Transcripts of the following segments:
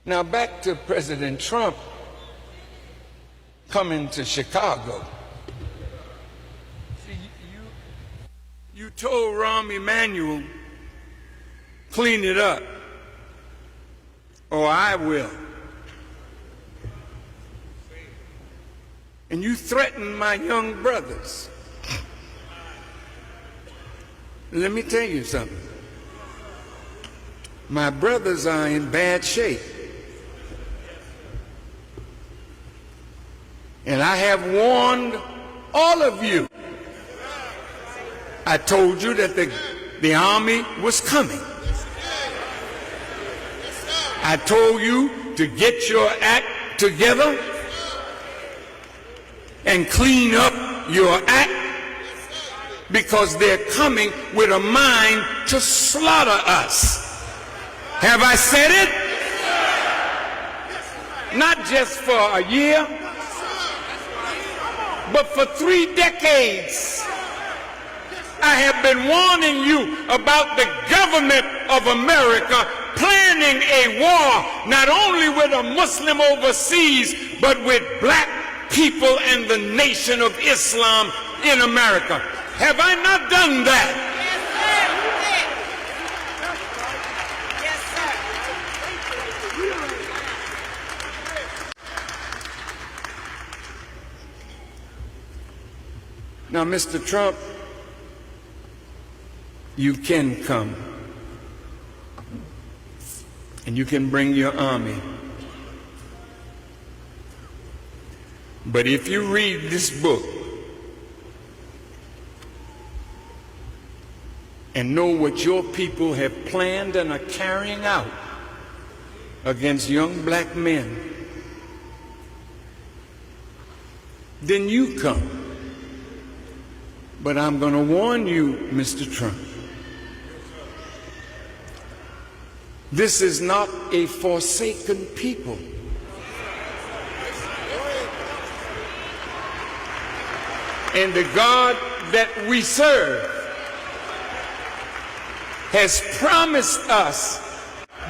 Now back to President Trump coming to Chicago. See, you told Rahm Emanuel, clean it up, or I will. And you threatened my young brothers. Let me tell you something. My brothers are in bad shape. And I have warned all of you. I told you that the army was coming. I told you to get your act together and clean up your act, because they're coming with a mind to slaughter us. Have I said it? Not just for a year, but for 3 decades. I have been warning you about the government of America planning a war, not only with a Muslim overseas, but with black people and the Nation of Islam in America. Have I not done that? Now, Mr. Trump, you can come and you can bring your army. But if you read this book and know what your people have planned and are carrying out against young black men, then you come. But I'm going to warn you, Mr. Trump, this is not a forsaken people. And the God that we serve has promised us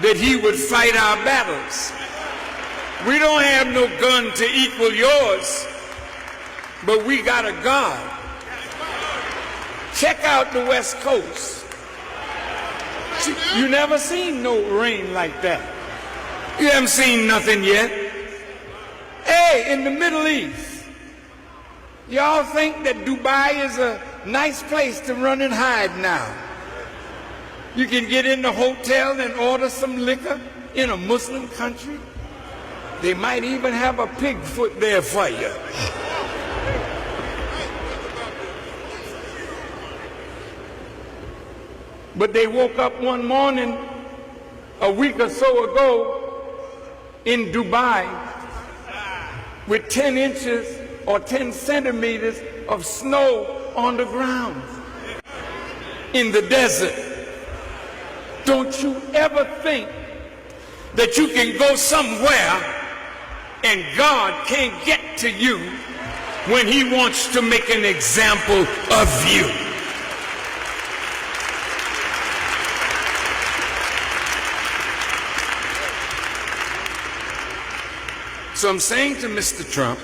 that he would fight our battles. We don't have no gun to equal yours, but we got a God. Check out the West Coast. You never seen no rain like that. You haven't seen nothing yet. Hey, in the Middle East, y'all think that Dubai is a nice place to run and hide now? You can get in the hotel and order some liquor in a Muslim country. They might even have a pig foot there for you. But they woke up one morning a week or so ago in Dubai with 10 inches or 10 centimeters of snow on the ground in the desert. Don't you ever think that you can go somewhere and God can't get to you when he wants to make an example of you. So I'm saying to Mr. Trump,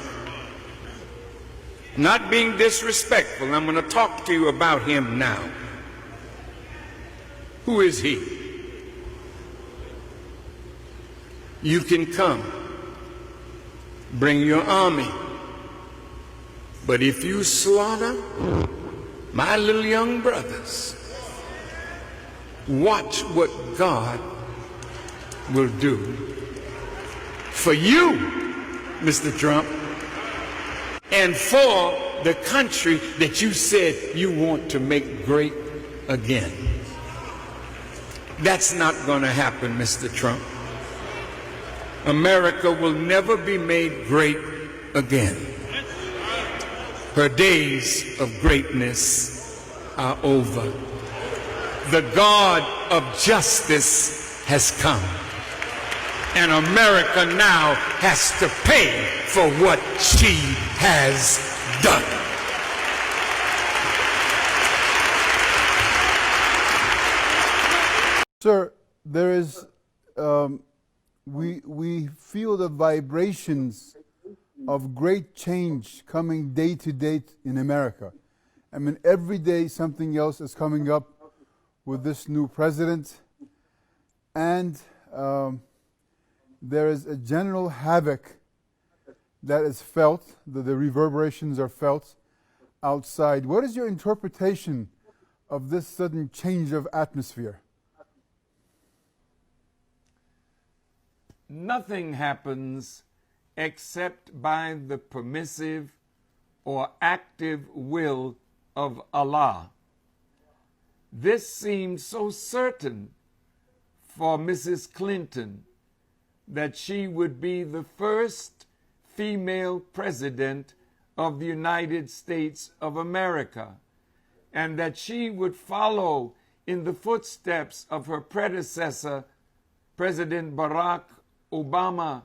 not being disrespectful, I'm going to talk to you about him now. Who is he? You can come, bring your army, but if you slaughter my little young brothers, watch what God will do for you, Mr. Trump, and for the country that you said you want to make great again. That's not going to happen, Mr. Trump. America will never be made great again. Her days of greatness are over. The God of justice has come. And America now has to pay for what she has done. Sir, there is we feel the vibrations of great change coming day to day in America. I mean, every day something else is coming up with this new president, and there is a general havoc that is felt, the reverberations are felt outside. What is your interpretation of this sudden change of atmosphere? Nothing happens except by the permissive or active will of Allah. This seemed so certain for Mrs. Clinton that she would be the first female president of the United States of America, and that she would follow in the footsteps of her predecessor, President Barack Obama,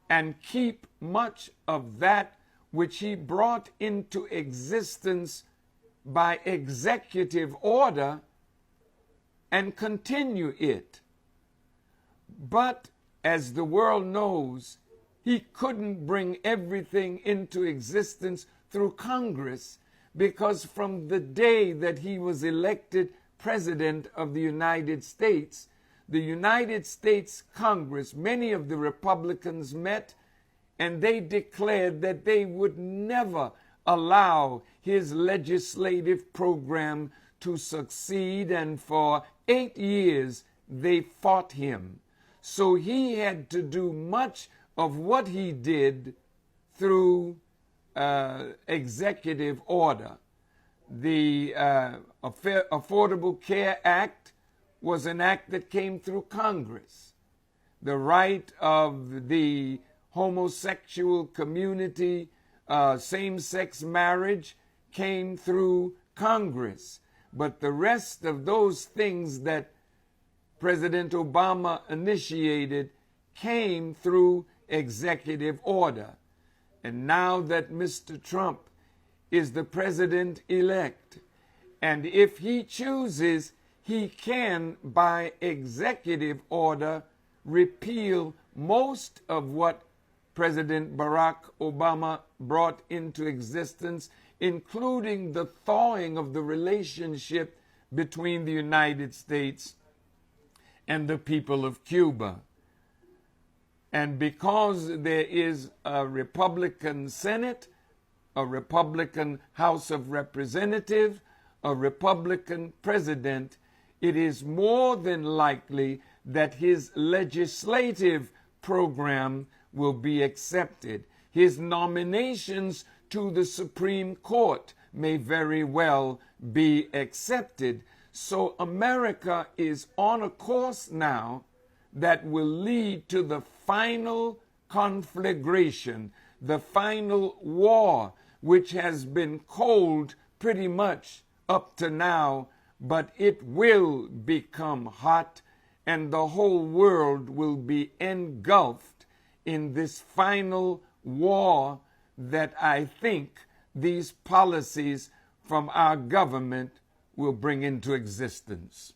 and keep much of that which he brought into existence by executive order and continue it. But as the world knows, he couldn't bring everything into existence through Congress, because from the day that he was elected President of the United States, the United States Congress, many of the Republicans met, and they declared that they would never allow his legislative program to succeed, and for 8 years they fought him. So he had to do much of what he did through executive order. The Affordable Care Act was an act that came through Congress. The right of the homosexual community, same-sex marriage, came through Congress. But the rest of those things that President Obama initiated came through executive order. And now that Mr. Trump is the president-elect, and if he chooses, he can, by executive order, repeal most of what President Barack Obama brought into existence, including the thawing of the relationship between the United States and the people of Cuba. And because there is a Republican Senate, a Republican House of Representatives, a Republican president, it is more than likely that his legislative program will be accepted. His nominations to the Supreme Court may very well be accepted. So America is on a course now that will lead to the final conflagration, the final war, which has been cold pretty much up to now, but it will become hot, and the whole world will be engulfed in this final war that I think these policies from our government will bring into existence.